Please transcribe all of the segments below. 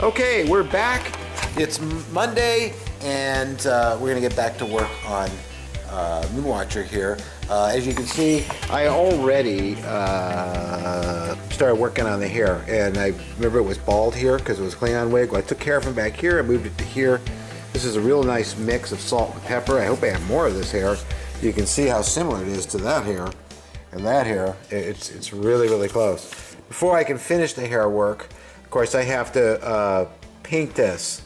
Okay, we're back. It's Monday, and we're gonna get back to work on Moonwatcher here. As you can see, I already started working on the hair, and I remember it was bald here because it was a Klingon wig. Well, I took care of him back here. I moved it to here. This is a real nice mix of salt and pepper. I hope I have more of this hair. You can see how similar it is to that hair and that hair. It's really, really close. Before I can finish the hair work, of course, I have to paint this.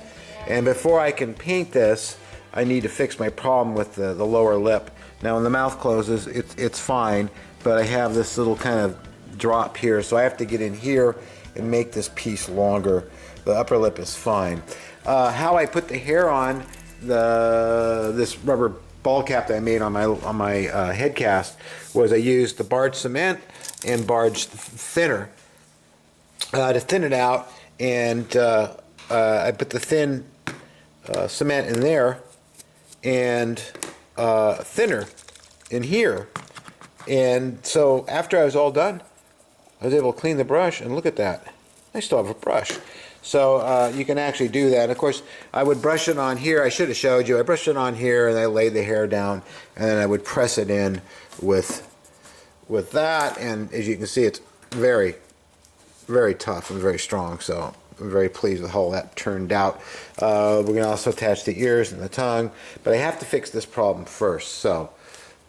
And before I can paint this, I need to fix my problem with the lower lip. Now, when the mouth closes, it's fine, but I have this little kind of drop here, so I have to get in here and make this piece longer. The upper lip is fine. How I put the hair on this rubber ball cap that I made on my head cast was I used the barge cement and barge thinner to thin it out, and I put the thin cement in there and thinner in here, and so after I was all done, I was able to clean the brush, and look at that, I still have a brush. So you can actually do that. Of course, I would brush it on here. I should have showed you. I brushed it on here, and I laid the hair down, and then I would press it in with that, and as you can see, it's very, very tough and very strong, so I'm very pleased with how that turned out. We're going to also attach the ears and the tongue, but I have to fix this problem first, so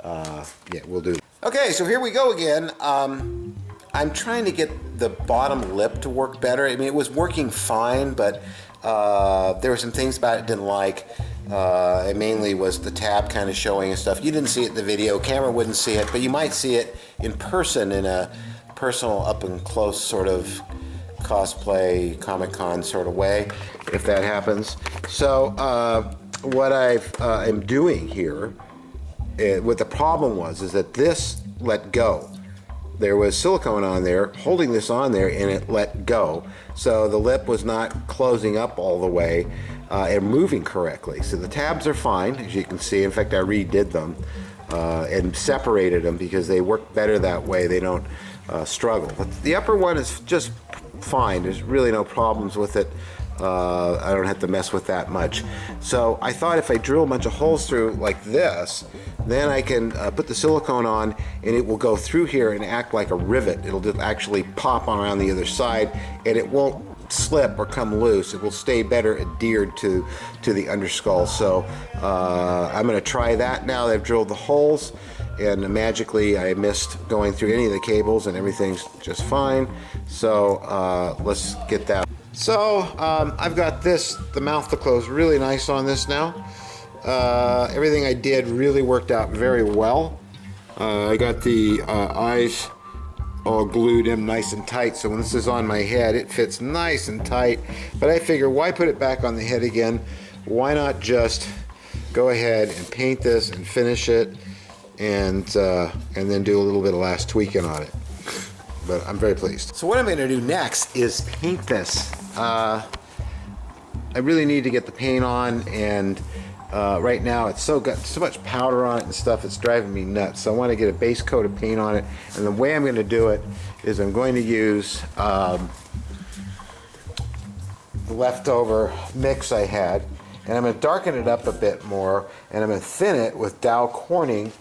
yeah, we'll do that. Okay, so here we go again. I'm trying to get the bottom lip to work better. I mean, it was working fine, but there were some things about it I didn't like. It mainly was the tab kind of showing and stuff. You didn't see it in the video, camera wouldn't see it, but you might see it in person in a personal, up and close sort of cosplay, Comic-Con sort of way, if that happens. So what I'm doing here, what the problem was, is that this let go. There was silicone on there, holding this on there, and it let go. So the lip was not closing up all the way and moving correctly. So the tabs are fine, as you can see. In fact, I redid them and separated them because they work better that way. They don't struggle. But the upper one is just fine. There's really no problems with it. I don't have to mess with that much. So I thought if I drill a bunch of holes through like this, then I can put the silicone on, and it will go through here and act like a rivet. It'll just actually pop on around the other side, and it won't slip or come loose. It will stay better adhered to the underskull. So I'm going to try that now that I've drilled the holes, and magically I missed going through any of the cables, and everything's just fine. So let's get that. So I've got the mouth to close really nice on this now. Everything I did really worked out very well. I got the eyes all glued in nice and tight, so when this is on my head, it fits nice and tight. But I figure, why put it back on the head again? Why not just go ahead and paint this and finish it, and then do a little bit of last tweaking on it. But I'm very pleased. So what I'm going to do next is paint this. I really need to get the paint on, and right now it's got so much powder on it and stuff, it's driving me nuts. So I want to get a base coat of paint on it, and the way I'm going to do it is I'm going to use the leftover mix I had, and I'm going to darken it up a bit more, and I'm going to thin it with Dow Corning.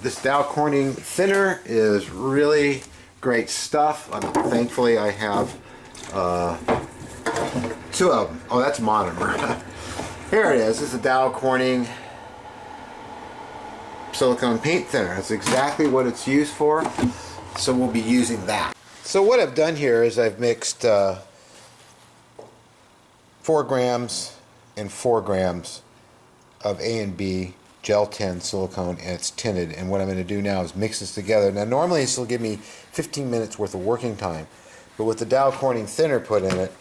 This Dow Corning thinner is really great stuff. Thankfully I have two of them. Oh, that's monomer. Here it is. This is a Dow Corning silicone paint thinner. That's exactly what it's used for. So we'll be using that. So what I've done here is I've mixed 4 grams and 4 grams of A and B gel tin silicone, and it's tinted. And what I'm going to do now is mix this together. Now normally this will give me 15 minutes worth of working time, but with the Dow Corning thinner put in it,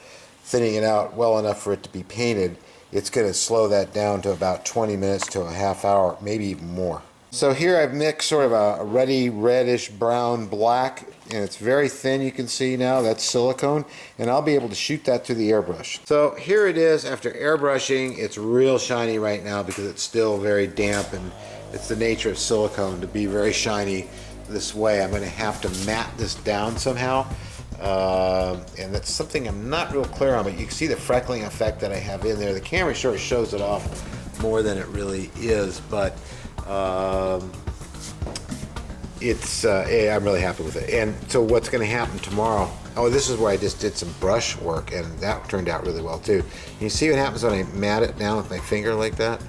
thinning it out well enough for it to be painted, it's going to slow that down to about 20 minutes to a half hour, maybe even more. So here I've mixed sort of a ruddy reddish brown black, and it's very thin, you can see now. That's silicone, and I'll be able to shoot that through the airbrush. So here it is after airbrushing. It's real shiny right now because it's still very damp, and it's the nature of silicone to be very shiny this way. I'm going to have to mat this down somehow. And that's something I'm not real clear on, but you can see the freckling effect that I have in there. The camera sort of shows it off more than it really is, but I'm really happy with it. And so what's going to happen tomorrow, oh, this is where I just did some brush work, and that turned out really well too. You see what happens when I mat it down with my finger like that?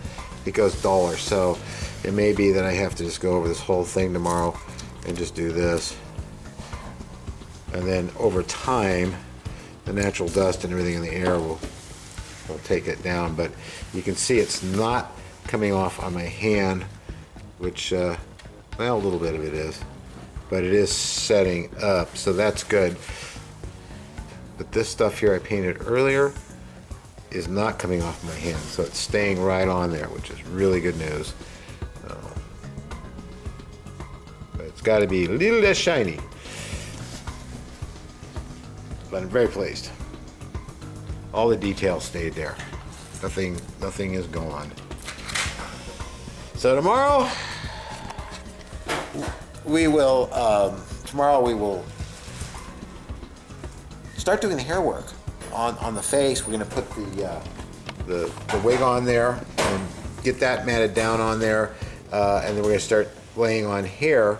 It goes duller. So it may be that I have to just go over this whole thing tomorrow and just do this. And then over time, the natural dust and everything in the air will take it down. But you can see it's not coming off on my hand, which, well, a little bit of it is. But it is setting up, so that's good. But this stuff here I painted earlier is not coming off my hand, so it's staying right on there, which is really good news. But it's got to be a little less shiny. But I'm very pleased. All the details stayed there. Nothing is gone. So tomorrow we will start doing the hair work on the face. We're going to put the wig on there and get that matted down on there, and then we're going to start laying on hair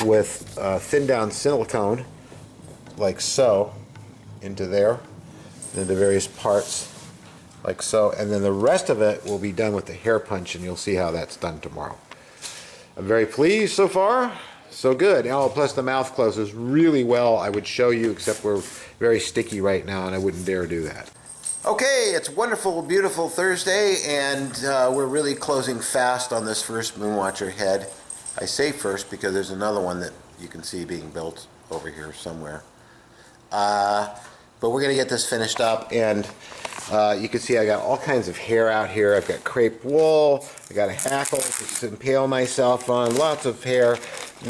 with thin down silicone, like so, into there, into various parts, like so, and then the rest of it will be done with the hair punch, and you'll see how that's done tomorrow. I'm very pleased so far. So good. Oh, plus the mouth closes really well. I would show you, except we're very sticky right now, and I wouldn't dare do that. Okay, it's wonderful, beautiful Thursday, and we're really closing fast on this first Moonwatcher head. I say first because there's another one that you can see being built over here somewhere. But we're going to get this finished up, and you can see I got all kinds of hair out here. I've got crepe wool, I got a hackle to impale myself on, lots of hair,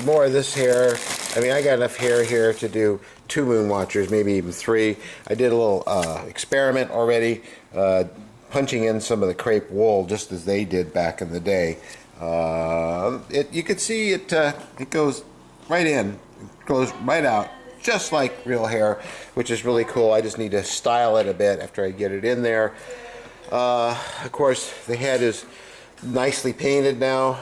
more of this hair. I mean, I got enough hair here to do 2 Moonwatchers, maybe even 3. I did a little experiment already, punching in some of the crepe wool just as they did back in the day. You can see it goes right in, it goes right out, just like real hair, which is really cool. I just need to style it a bit after I get it in there. Of course, the head is nicely painted now.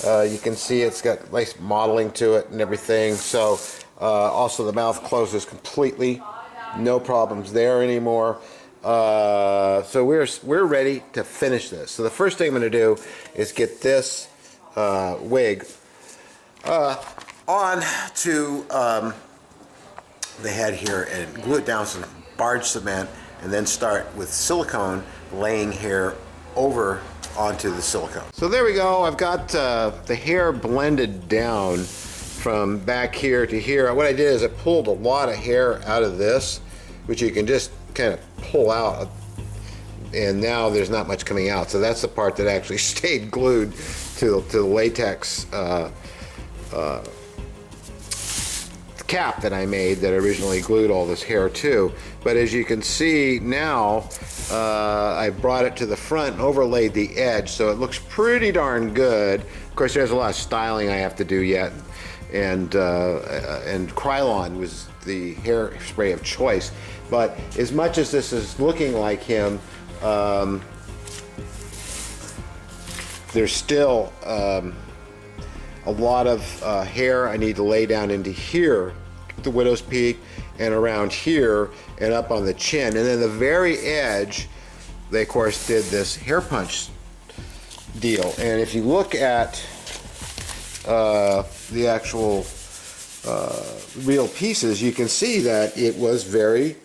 You can see it's got nice modeling to it and everything. So also the mouth closes completely, no problems there anymore. So we're ready to finish this. So the first thing I'm going to do is get this wig on to the head here and glue it down some barge cement, and then start with silicone laying hair over onto the silicone. So there we go. I've got the hair blended down from back here to here. What I did is I pulled a lot of hair out of this, which you can just kind of pull out, and now there's not much coming out. So that's the part that actually stayed glued to the latex cap that I made that originally glued all this hair to. But as you can see now, I brought it to the front and overlaid the edge, so it looks pretty darn good. Of course, there's a lot of styling I have to do yet, and Krylon was the hairspray of choice. But as much as this is looking like him, there's still a lot of hair I need to lay down into here, the widow's peak, and around here and up on the chin. And then the very edge, they of course did this hair punch deal. And if you look at the actual real pieces, you can see that it was very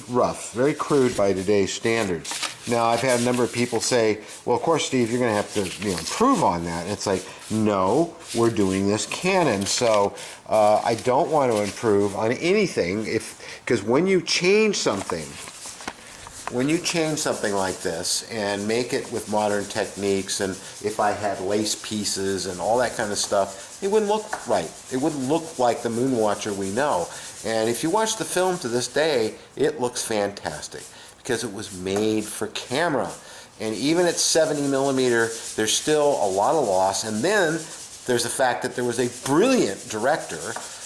rough, very crude by today's standards. Now, I've had a number of people say, well, of course, Steve, you're going to have to improve on that. And it's like, no, we're doing this canon. So I don't want to improve on anything, because when you change something like this and make it with modern techniques, and if I had lace pieces and all that kind of stuff, it wouldn't look right. It wouldn't look like the Moonwatcher we know. And if you watch the film to this day, it looks fantastic, because it was made for camera. And even at 70 millimeter, there's still a lot of loss. And then There's the fact that there was a brilliant director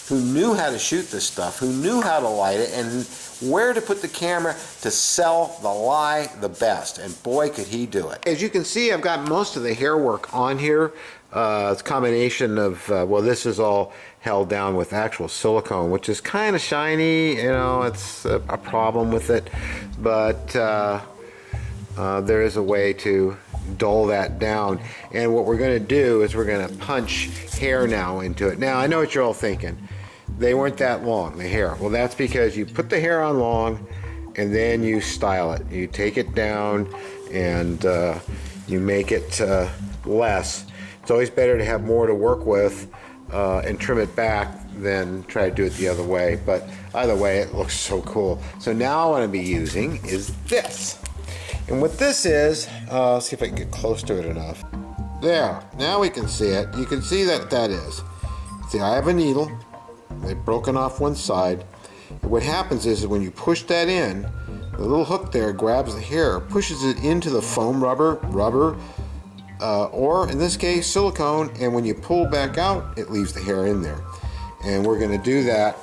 who knew how to shoot this stuff, who knew how to light it, and where to put the camera to sell the lie the best. And boy, could he do it. As you can see, I've got most of the hair work on here. It's a combination of, well, this is all held down with actual silicone, which is kind of shiny. You know, it's a problem with it. But there is a way to dull that down. And what we're going to do is we're going to punch hair now into it. Now, I know what you're all thinking. They weren't that long, the hair. Well, that's because you put the hair on long and then you style it. You take it down and you make it less. It's always better to have more to work with and trim it back than try to do it the other way. But either way, it looks so cool. So now what I'm going to be using is this. And what this is, let's see if I can get close to it enough. There, now we can see it. You can see that that is. See, I have a needle. They've broken off one side. And what happens is when you push that in, the little hook there grabs the hair, pushes it into the foam rubber, or in this case, silicone, and when you pull back out, it leaves the hair in there. And we're going to do that.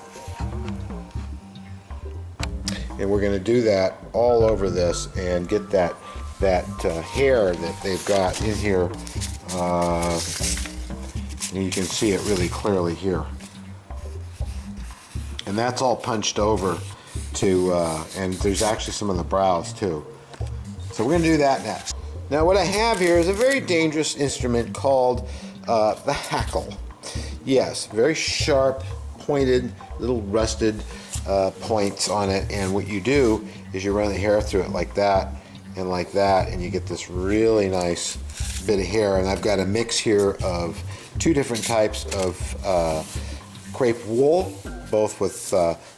And we're going to do that all over this and get that hair that they've got in here. And you can see it really clearly here. And that's all punched over to, and there's actually some of the brows too. So we're going to do that next. Now what I have here is a very dangerous instrument called the hackle. Yes, very sharp, pointed, little rusted points on it, and what you do is you run the hair through it like that, and you get this really nice bit of hair. And I've got a mix here of two different types of crepe wool, both with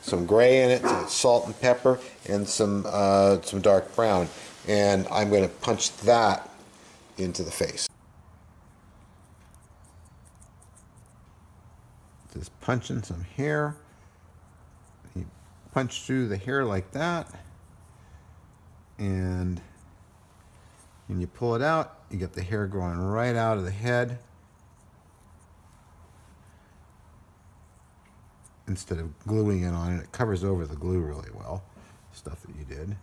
some gray in it, salt and pepper, and some dark brown. And I'm going to punch that into the face. Just punching some hair. You punch through the hair like that, and when you pull it out, you get the hair growing right out of the head instead of gluing it on. It covers over the glue really well, stuff that you did,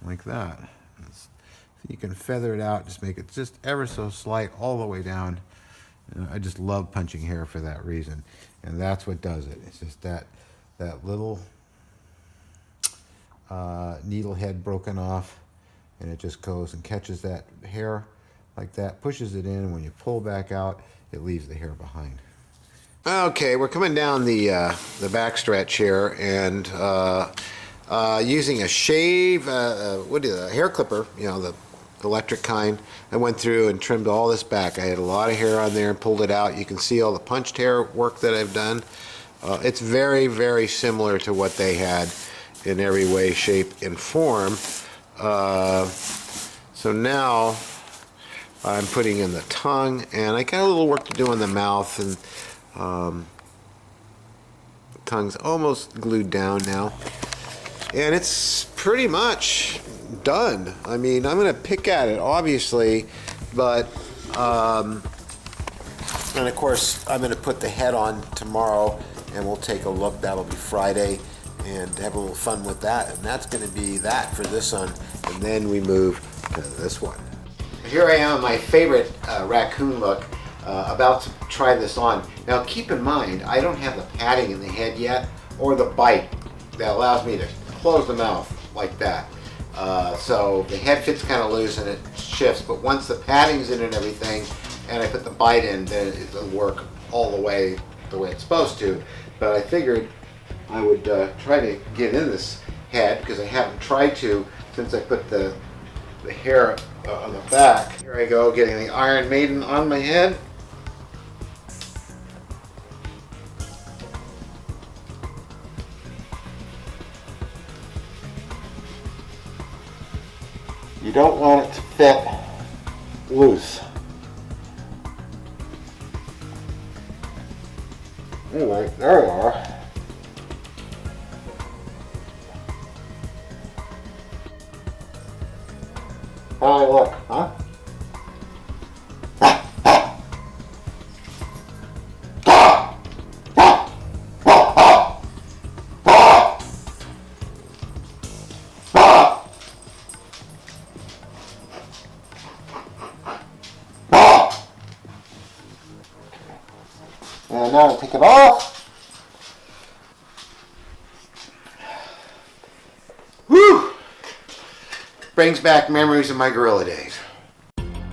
like that. So you can feather it out, just make it just ever so slight all the way down. You know, I just love punching hair for that reason, and that's what does it. It's just that little needle head broken off, and it just goes and catches that hair like that, pushes it in, and when you pull back out, it leaves the hair behind. Okay, we're coming down the back stretch here, and using a shave, a hair clipper, you know, the electric kind. I went through and trimmed all this back. I had a lot of hair on there and pulled it out. You can see all the punched hair work that I've done. It's very, very similar to what they had in every way, shape, and form. So now I'm putting in the tongue, and I got a little work to do on the mouth, and the tongue's almost glued down now. And it's pretty much done. I mean, I'm going to pick at it, obviously, but, and of course, I'm going to put the head on tomorrow, and we'll take a look. That'll be Friday, and have a little fun with that. And that's going to be that for this one, and then we move to this one. Here I am, my favorite raccoon look, about to try this on. Now, keep in mind, I don't have the padding in the head yet, or the bite that allows me to close the mouth like that. So the head fits kind of loose and it shifts, but once the padding's in and everything, and I put the bite in, then it'll work all the way it's supposed to. But I figured I would try to get in this head, because I haven't tried to since I put the hair on the back. Here I go, getting the Iron Maiden on my head. You don't want it to fit loose. Anyway, there we are. How do I look, huh? And now I'll take it off. Whew! Brings back memories of my gorilla days.